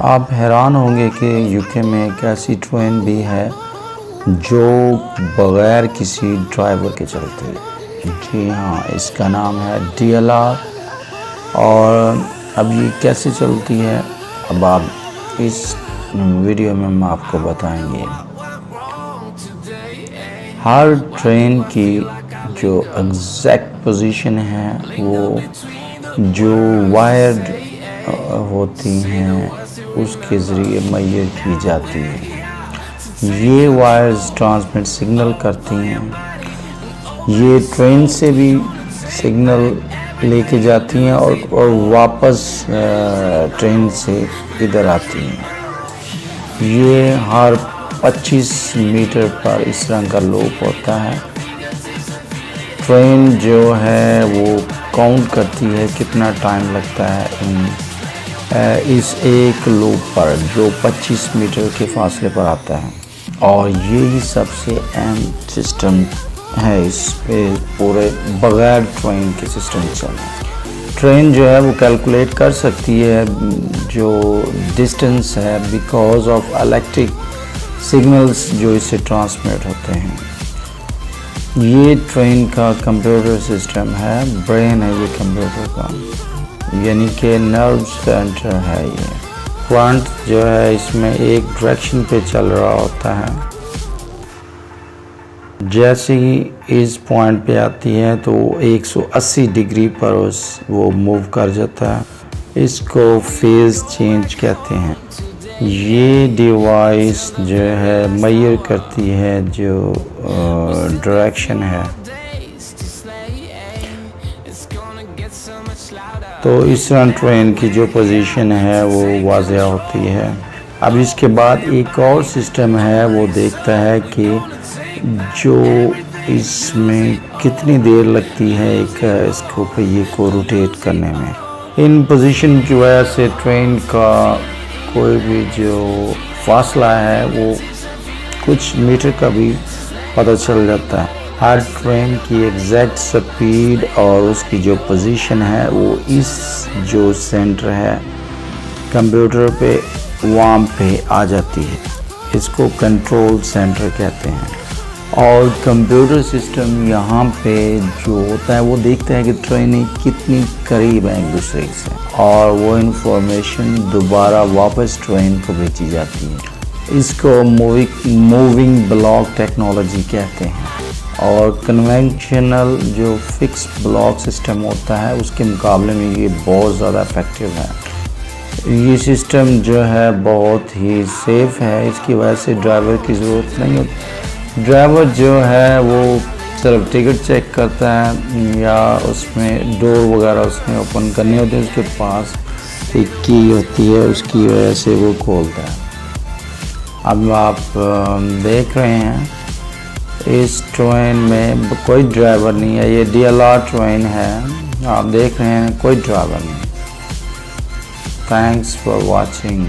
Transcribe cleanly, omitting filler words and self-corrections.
आप हैरान होंगे कि यूके में एक ऐसी ट्रेन भी है जो बग़ैर किसी ड्राइवर के चलती है। जी हाँ, इसका नाम है DLR। और अब ये कैसे चलती है, अब आप इस वीडियो में हम आपको बताएंगे। हर ट्रेन की जो एग्जैक्ट पोजीशन है वो जो वायर्ड होती हैं उसके ज़रिए मुहैया की जाती है। ये वायर्स ट्रांसमिट सिग्नल करती हैं। ये ट्रेन से भी सिग्नल लेके जाती हैं और वापस ट्रेन से इधर आती हैं। ये हर 25 मीटर पर इस तरह का लूप होता है। ट्रेन जो है वो काउंट करती है कितना टाइम लगता है इस एक लूप पर जो 25 मीटर के फासले पर आता है। और यही सबसे अहम सिस्टम है इस पूरे बग़ैर ट्रेन के सिस्टम चलना। ट्रेन जो है वो कैलकुलेट कर सकती है जो डिस्टेंस है बिकॉज ऑफ इलेक्ट्रिक सिग्नल्स जो इससे ट्रांसमिट होते हैं। ये ट्रेन का कंप्यूटर सिस्टम है, ब्रेन है ये कंप्यूटर का, यानी कि नर्व सेंटर है। ये फ्रंट जो है इसमें एक डायरेक्शन पे चल रहा होता है। जैसे ही इस पॉइंट पे आती है तो 180 डिग्री पर वो मूव कर जाता है। इसको फेज़ चेंज कहते हैं। ये डिवाइस जो है मेजर करती है जो डायरेक्शन है। तो इस तरह ट्रेन की जो पोजीशन है वो वाज़ेह होती है। अब इसके बाद एक और सिस्टम है, वो देखता है कि जो इसमें कितनी देर लगती है इसको पहिए को रोटेट करने में। इन पोजीशन की वजह से ट्रेन का कोई भी जो फासला है वो कुछ मीटर का भी पता चल जाता है। हर ट्रेन की एग्जैक्ट स्पीड और उसकी जो पोजीशन है वो इस जो सेंटर है कंप्यूटर पे वहाँ पे आ जाती है। इसको कंट्रोल सेंटर कहते हैं। और कंप्यूटर सिस्टम यहाँ पे जो होता है वो देखता है कि ट्रेनें कितनी करीब हैं एक दूसरे से, और वो इंफॉर्मेशन दोबारा वापस ट्रेन को भेजी जाती है। इसको मूविंग ब्लॉक टेक्नोलॉजी कहते हैं। और कन्वेंशनल जो फिक्स ब्लॉक सिस्टम होता है उसके मुकाबले में ये बहुत ज़्यादा इफेक्टिव है। ये सिस्टम जो है बहुत ही सेफ है, इसकी वजह से ड्राइवर की ज़रूरत नहीं होती। ड्राइवर जो है वो सिर्फ टिकट चेक करता है या उसमें डोर वगैरह उसने ओपन करनी होती है, उसके पास एक की होती है, उसकी वजह से वो खोलता है। अब आप देख रहे हैं इस ट्रेन में कोई ड्राइवर नहीं है। ये DLR ट्रेन है, आप देख रहे हैं कोई ड्राइवर नहीं। Thanks for watching.